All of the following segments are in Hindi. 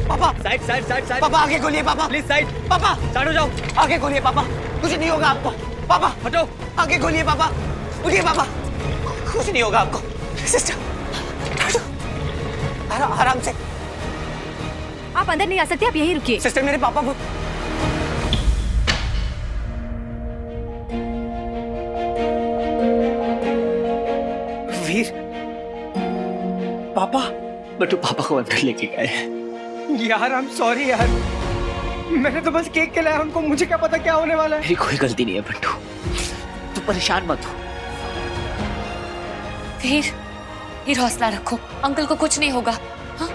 पापा साइड साइड साइड साइड। पापा आगे खोलिए पापा, प्लीज साइड। पापा साइड हो जाओ। आगे खोलिए पापा, कुछ नहीं होगा आपको। पापा हटो। आगे खोलिए पापा, उठिए पापा, कुछ नहीं होगा आपको। सिस्टर आराम से। आप अंदर नहीं आ सकते, आप यहीं रुकिए। सिस्टर मेरे पापा को वीर पापा। बटू पापा को अंदर लेके गए। यार आई एम सॉरी यार, मैंने तो बस केक खिलाया उनको, मुझे क्या पता क्या होने वाला है। मेरी कोई गलती नहीं है बट्टू, तू परेशान मत हो। वीर हौसला रखो, अंकल को कुछ नहीं होगा। हाँ?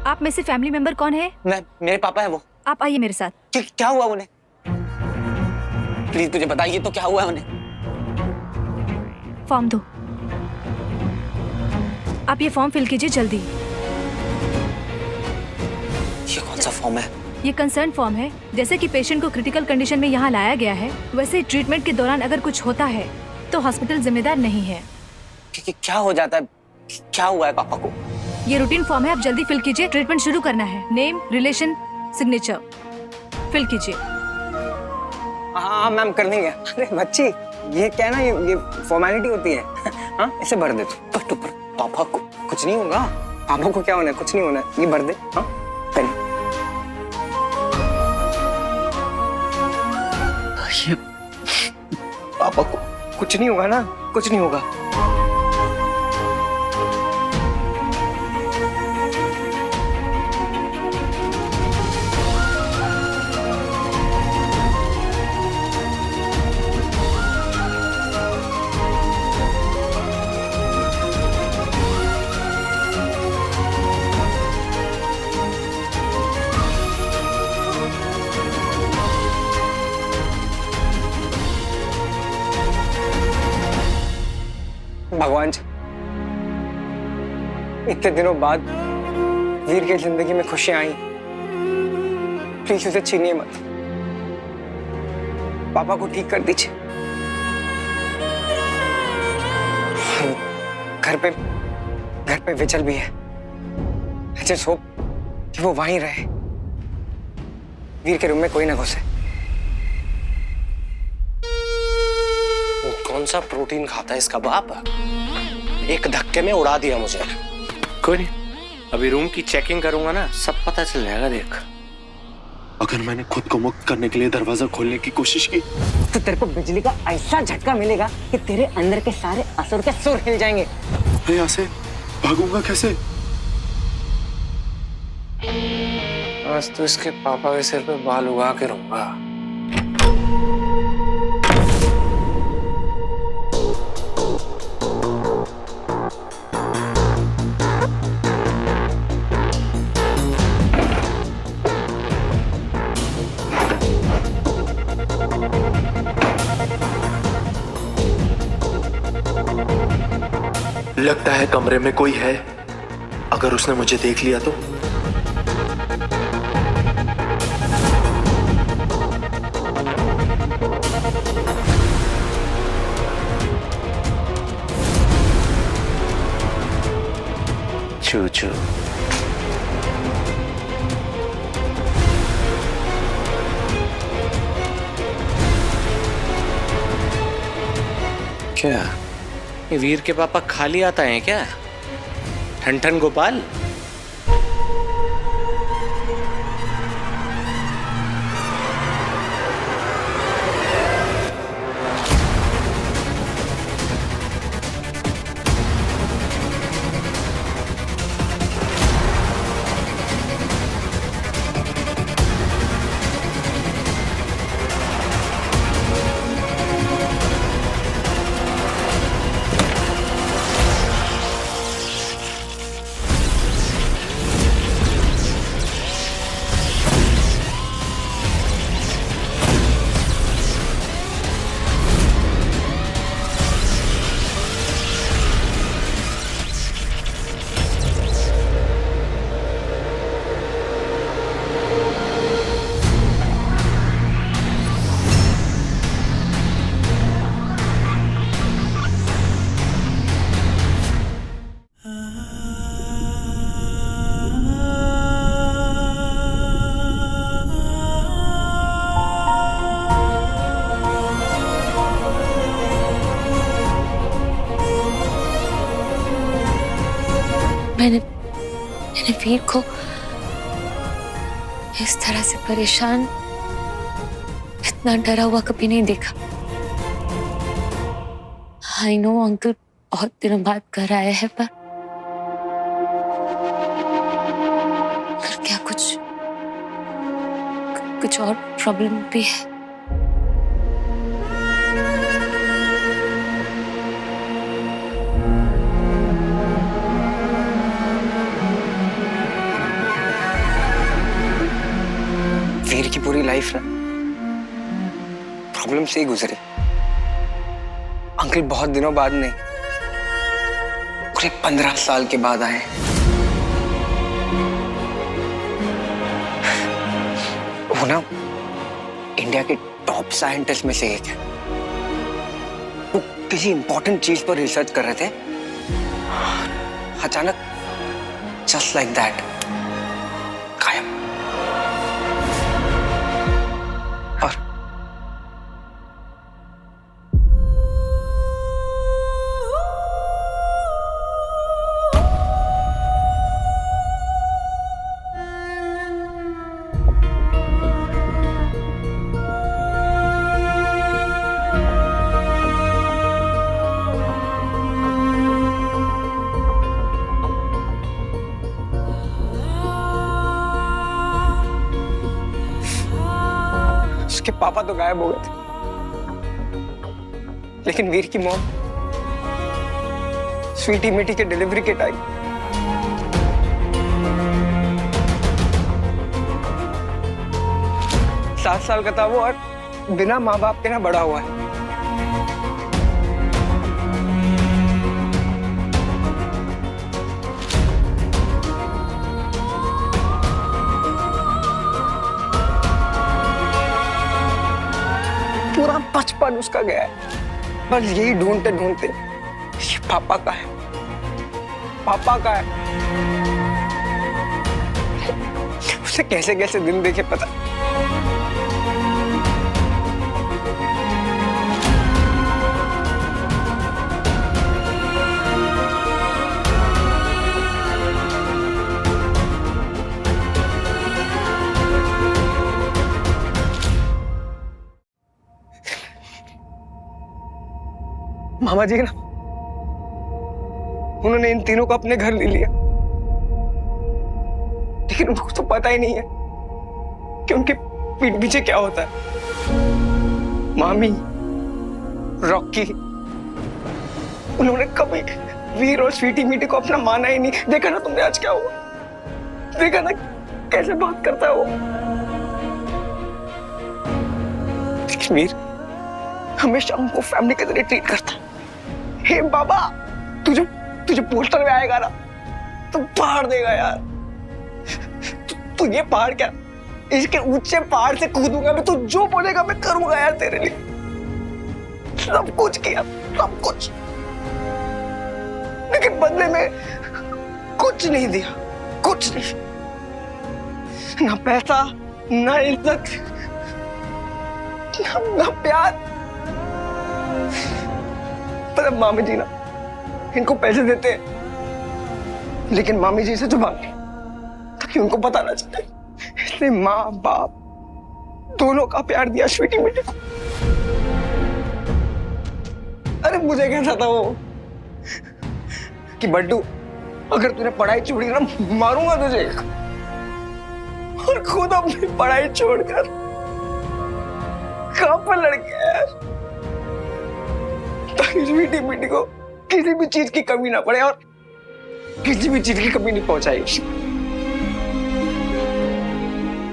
आप में से फैमिली मेंबर कौन है? मेरे पापा है वो। आप आइए मेरे साथ। क्या हुआ उन्हें? प्लीज मुझे बताइए तो क्या हुआ उन्हें। फॉर्म दो। आप ये फॉर्म फिल कीजिए जल्दी। ये कौन सा फॉर्म है? ये कंसर्न फॉर्म है। जैसे कि पेशेंट को क्रिटिकल कंडीशन में यहाँ लाया गया है, वैसे ट्रीटमेंट के दौरान अगर कुछ होता है तो हॉस्पिटल जिम्मेदार नहीं है। क्या हो जाता है? क्या हुआ है पापा को? ये रूटीन फॉर्म है, आप जल्दी फिल कीजिए। ट्रीटमेंट शुरू करना है। नेम, रिलेशन, सिग्नेचर फिल कीजिए। हाँ मैम कर देंगे। अरे बच्ची ये क्या है ना, ये फॉर्मेलिटी होती है। हाँ इसे भर दे तू। पर पापा को कुछ नहीं होगा। पापा को क्या होना है? कुछ नहीं होना है, ये भर दे। हाँ पेन। ये पापा को कुछ नहीं होगा ना, कुछ नहीं होगा। भगवान जी, इतने दिनों बाद वीर की जिंदगी में खुशियां आई, प्लीज उसे छीनिए मत। पापा को ठीक कर दीजिए। घर पे विचल भी है। I just hope कि वो वहीं रहे, वीर के रूम में कोई ना घुसे। कौन सा प्रोटीन खाता है इसका बाप? एक धक्के में उड़ा दिया मुझे। कोई नहीं, अभी रूम की चेकिंग करूंगा ना, सब पता चल जाएगा। देख, अगर मैंने खुद को मुक्त करने के लिए दरवाजा खोलने की कोशिश की तो तेरे को बिजली का ऐसा झटका मिलेगा कि तेरे अंदर के सारे असुर के सुर हिल जाएंगे। मैं यहाँ से भागूंगा कैसे? आज तो इसके पापा के सिर पे बाल उगा के रहूंगा। लगता है कमरे में कोई है। अगर उसने मुझे देख लिया तो? चूचू, क्या ये वीर के पापा खाली आता है क्या? ठन ठन गोपाल। मैंने वीर को इस तरह से परेशान, इतना डरा हुआ कभी नहीं देखा। आई नो अंकल बहुत दिनों बाद घर आया है, पर क्या कुछ और प्रॉब्लम भी है? वीर की पूरी लाइफ ना प्रॉब्लम से ही गुजरी। अंकल बहुत दिनों बाद नहीं, पूरे 15 साल के बाद आए। वो ना इंडिया के टॉप साइंटिस्ट में से एक है। वो किसी इंपॉर्टेंट चीज पर रिसर्च कर रहे थे, अचानक जस्ट लाइक दैट गायब। और उसके पापा तो गायब हो गए थे, लेकिन वीर की मॉम स्वीटी मिटी के डिलीवरी किट आई। सात साल का था वो और बिना माँ बाप के ना बड़ा हुआ है। पूरा बचपन उसका गया है बस यही ढूंढते ढूंढते, ये पापा का है, पापा का है। उसे कैसे कैसे दिन देखे पता। मामा जी ना, उन्होंने इन तीनों को अपने घर ले लिया, लेकिन उनको तो पता ही नहीं है कि उनके पीठ पीछे क्या होता है। मामी, रॉकी, उन्होंने कभी वीर और स्वीटी मीटी को अपना माना ही नहीं। देखा ना तुमने आज क्या हुआ, देखा ना कैसे बात करता है वो। लेकिन वीर हमेशा उनको फैमिली की तरह ट्रीट करता है। हे बाबा, तुझे पोस्टर में आएगा ना तो पहाड़ देगा यार। तू ये पहाड़ क्या, इसके ऊंचे पहाड़ से कूदूंगा मैं, तू जो बोलेगा मैं करूंगा यार तेरे लिए। सब कुछ किया, सब कुछ, लेकिन बदले में कुछ नहीं दिया, कुछ नहीं। ना पैसा, ना इज्जत, ना प्यार। पर अब मामी जी ना इनको पैसे देते हैं, लेकिन मामी जी से छुपाते ताकि उनको पता ना चले। इसलिए माँ बाप दोनों का प्यार दिया स्वीटी मिटी को। अरे मुझे कहता था वो कि बड्डू, अगर तूने पढ़ाई छोड़ी ना मारूंगा तुझे, और खुद अपनी पढ़ाई छोड़कर कहां पर लड़ गया यार, ताकि स्वीटी मिटी को किसी भी चीज की कमी ना पड़े और किसी भी चीज की कमी नहीं पहुंचाई।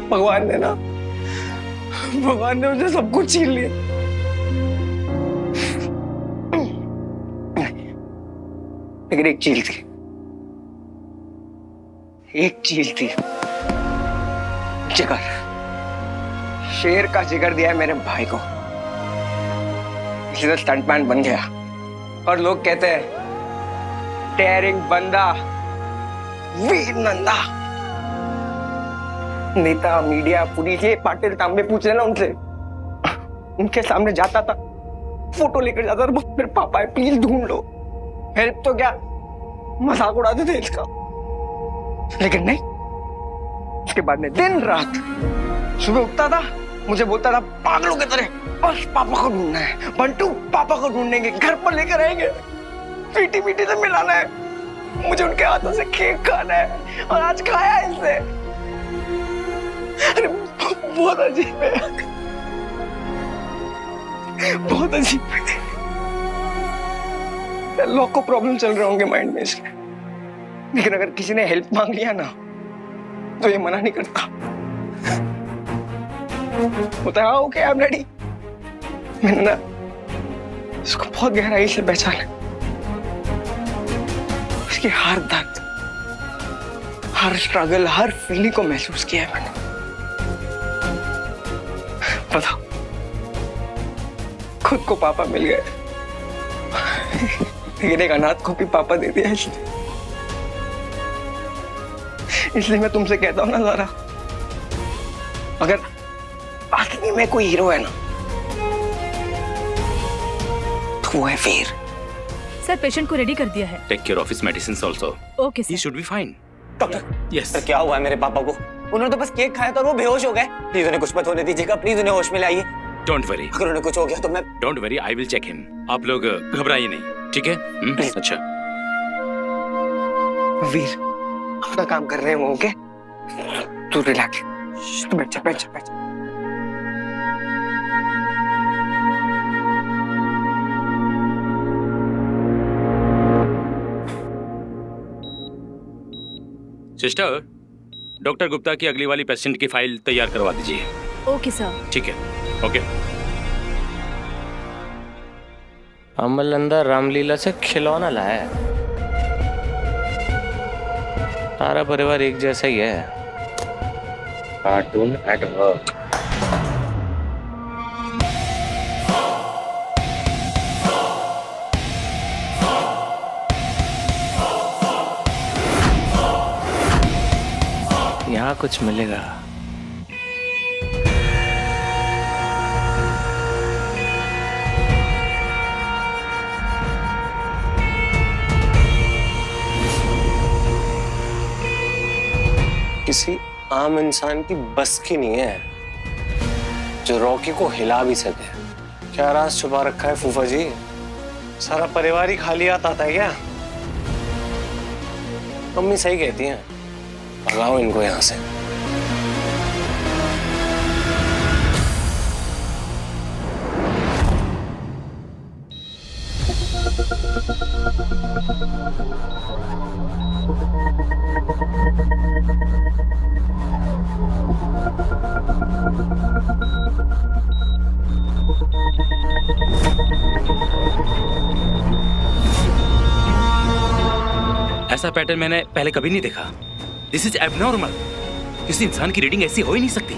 भगवान ने मुझे सब कुछ छीन लिया। लेकिन एक चीज थी, जिगर। शेर का जिगर दिया है मेरे भाई को, इसलिए स्टंटमैन बन गया। और लोग कहते हैं डेयरिंग बंदा, वीर नंदा। नेता, मीडिया, पुलिस, ये पाटिल तांबे पूछ रहे ना उनसे, उनके सामने जाता था, फोटो लेकर जाता था, मेरे पापा है प्लीज ढूंढ लो। हेल्प तो क्या, मजाक उड़ाते थे इसका। लेकिन नहीं, उसके बाद में दिन रात सुबह उठता था, मुझे बोलता था पागलों की तरह बस पापा को ढूंढना है, बंटू पापा को ढूंढेंगे, घर पर लेकर आएंगे, पीटी पीटी से मिलाना है, मुझे उनके हाथों से केक खाना है, और आज खाया है इसने। अरे बहुत अजीब है, बहुत अजीब है। लोग को प्रॉब्लम चल रहे होंगे माइंड में इसके, लेकिन अगर किसी ने हेल्प मांग लिया ना तो ये मना नहीं करता। होता है ओके आई एम रेडी। मैंने ना इसको बहुत गहराई से पहचाना, इसकी हर दर्द, हर स्ट्रगल, हर फीलिंग को महसूस किया है मैंने। बताओ, खुद को पापा मिल गए, लेकिन एक अनाथ को भी पापा दे दिया इसलिए मैं तुमसे कहता हूं ना ज़ारा, अगर असली में कोई हीरो है ना तो वो है वीर। सर पेशेंट को रेडी कर दिया है। Take care of his medicines also. Okay ही sir. Should be fine. Doctor yes. Sir क्या हुआ है मेरे पापा को? उन्होंने तो बस केक खाया था और वो बेहोश हो गए। प्लीज उन्हें कुछ मत होने दीजिएगा, प्लीज उन्हें होश में लाइए। डोंट वरी, अगर उन्हें कुछ हो गया तो मैं don't worry, I will check him. आप लोग घबराइए नहीं, ठीक है? अच्छा। वीर अपना काम कर रहे हैं वो, ओके? तू रिलैक्स, तू बैठ जा, बैठ जा, बैठ जा। सिस्टर, डॉक्टर गुप्ता की अगली वाली पेशेंट की फाइल तैयार करवा दीजिए। Okay sir. ठीक है, ओके। अमल अंदर रामलीला से खिलौना लाया है। सारा परिवार एक जैसा ही है। Cartoon at work. यहाँ कुछ मिलेगा। किसी आम इंसान की बस की नहीं है जो रॉकी को हिला भी सके। क्या राज छुपा रखा है फूफा जी? सारा परिवार ही खाली हाथ आता है क्या? मम्मी सही कहती हैं, भगाओ इनको यहां से। ऐसा पैटर्न मैंने पहले कभी नहीं देखा। This is abnormal. किसी इंसान की रीडिंग ऐसी हो ही नहीं सकती।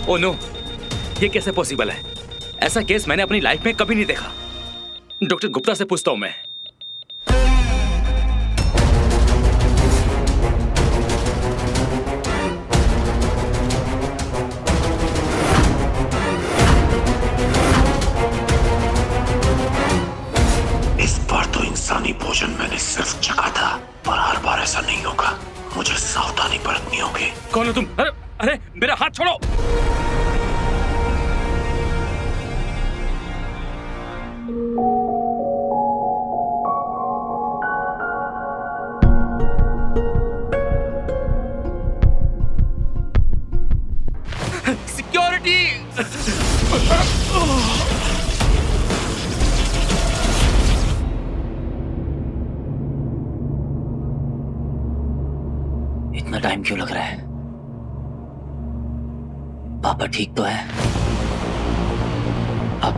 ओह नो, ये कैसे पॉसिबल है? ऐसा केस मैंने अपनी लाइफ में कभी नहीं देखा। डॉक्टर गुप्ता से पूछता हूं मैं। इस बार तो इंसानी भोजन मैंने सिर्फ चखा था, पर हर बार ऐसा नहीं होगा। मुझे सावधानी बरतनी होगी। कौन हो तुम? अरे अरे, मेरा हाथ छोड़ो। सिक्योरिटी! इतना टाइम क्यों लग रहा है? पापा ठीक तो है? अब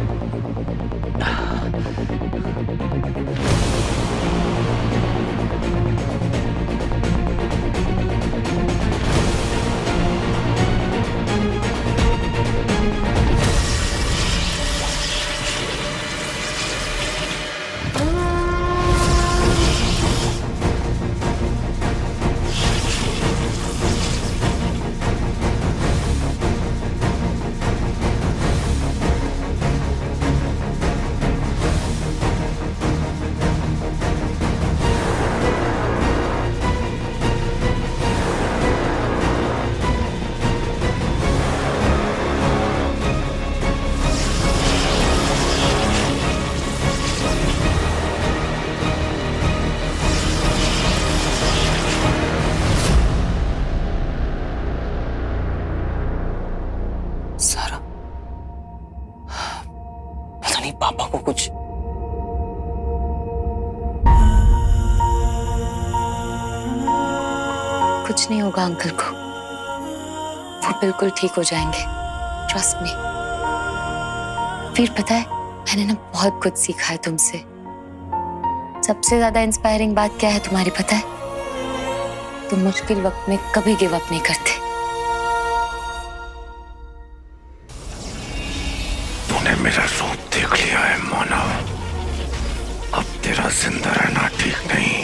कहीं पापा को कुछ। कुछ नहीं होगा अंकल को, वो बिल्कुल ठीक हो जाएंगे, ट्रस्ट मी। फिर पता है मैंने ना बहुत कुछ सीखा है तुमसे। सबसे ज्यादा इंस्पायरिंग बात क्या है तुम्हारी पता है? तुम मुश्किल वक्त में कभी गिव अप नहीं करते। तूने मेरा रूप देख लिया है मानव, अब तेरा जिंदा रहना ठीक नहीं।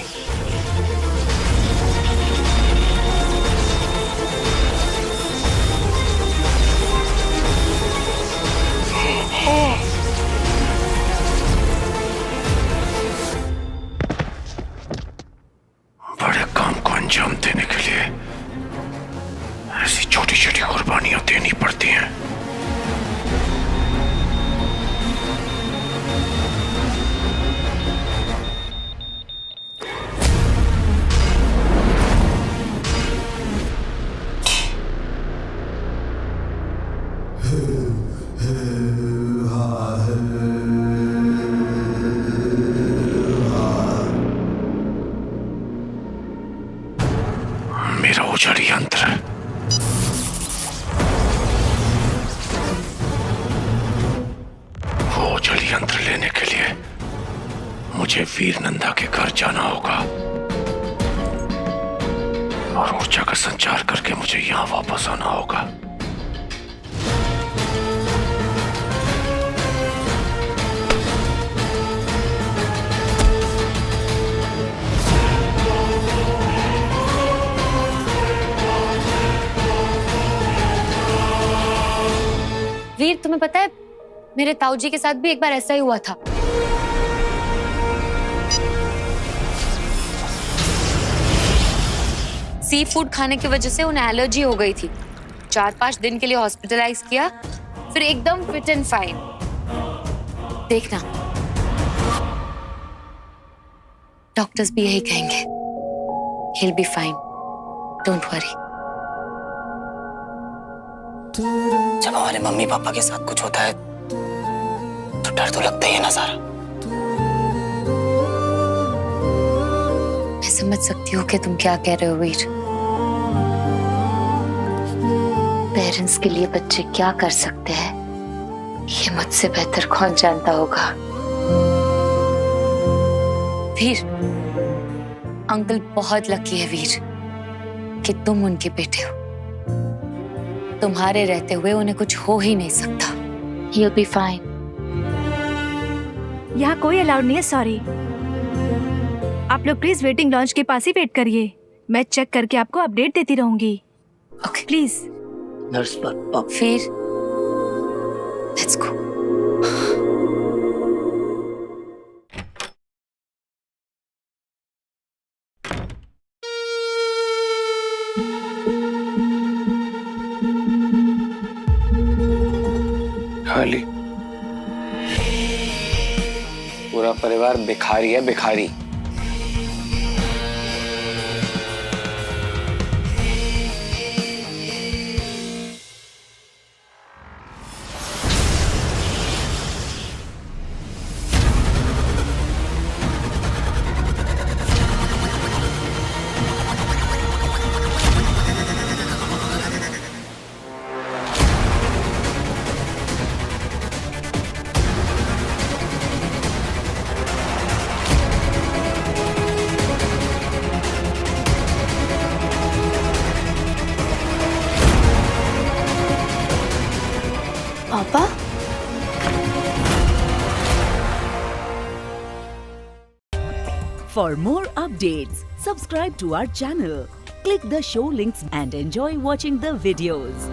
बड़े काम को अंजाम देने के लिए ऐसी छोटी छोटी कुर्बानियां देनी पड़ती हैं। मेरा उजाड़ी यंत्र वो उजाड़ी यंत्र लेने के लिए मुझे वीर नंदा के घर जाना होगा और ऊर्जा का संचार करके मुझे यहाँ वापस आना होगा। वीर तुम्हें पता है मेरे ताऊ जी के साथ भी एक बार ऐसा ही हुआ था। सी फूड खाने की वजह से उन्हें एलर्जी हो गई थी। 4-5 दिन के लिए हॉस्पिटलाइज किया, फिर एकदम फिट एंड फाइन। देखना डॉक्टर्स भी यही कहेंगे, he'll be fine, don't worry। जब हमारे मम्मी पापा के साथ कुछ होता है तो डर तो लगता ही है ना सारा। मैं समझ सकती हूँ कि तुम क्या कह रहे हो वीर। पेरेंट्स के लिए बच्चे क्या कर सकते हैं ये मुझसे बेहतर कौन जानता होगा। वीर अंकल बहुत लकी है वीर कि तुम उनके बेटे हो। तुम्हारे रहते हुए उन्हें कुछ हो ही नहीं सकता। He'll be fine। यहाँ कोई अलाउड नहीं है, सॉरी। आप लोग प्लीज वेटिंग लॉन्च के पास ही वेट करिए, मैं चेक करके आपको अपडेट देती रहूंगी। Okay please. नर्स पर फिर लेट्स गो। खाली पूरा परिवार भिखारी है, भिखारी। पापा For more updates, subscribe to our channel, click the show links and enjoy watching the videos.